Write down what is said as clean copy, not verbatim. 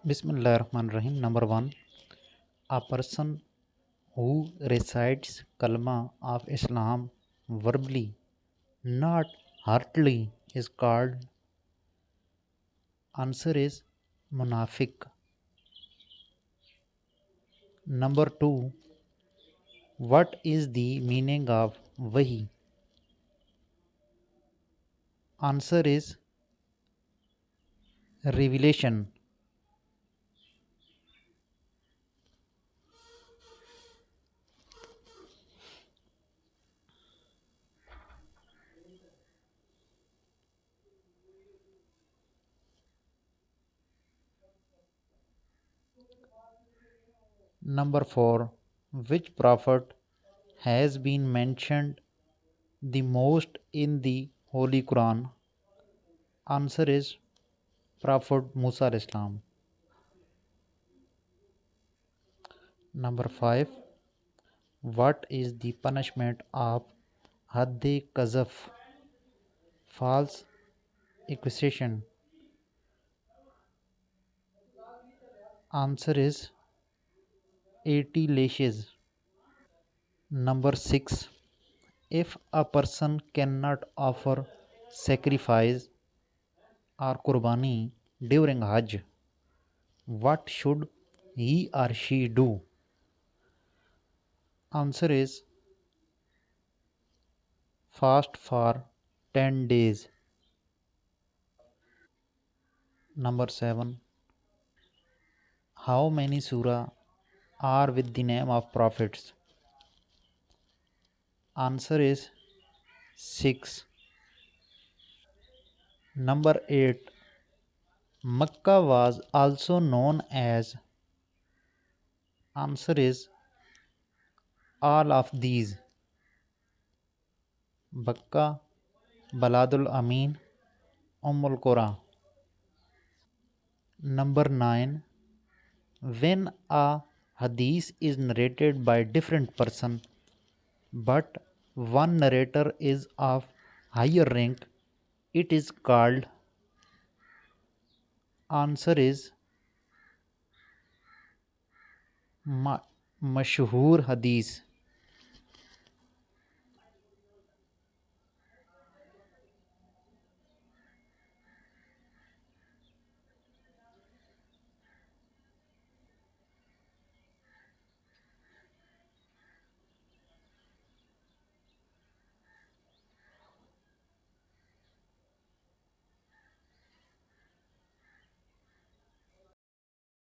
Bismillahirrahmanirrahim. Number one, a person who recites kalma of Islam verbally, not heartily, is called. Answer is munafiq. Number two, what is the meaning of wahi? Answer is revelation. Number four, which prophet has been mentioned the most in the Holy Quran? Answer is Prophet Musa alayhis Islam. Number five, what is the punishment of Hadde Kazaf? False accusation. Answer is 80 lashes. Number six, if a person cannot offer sacrifice or qurbani during Hajj, what should he or she do? Answer is fast for 10 days. Number seven, how many surah are with the name of prophets? Answer is 6. Number 8. Makkah was also known as. Answer is all of these. Bakka, Baladul Amin, Ummul Qura. Number 9. When a hadith is narrated by different person but one narrator is of higher rank, it is called. Answer is mashhur hadith.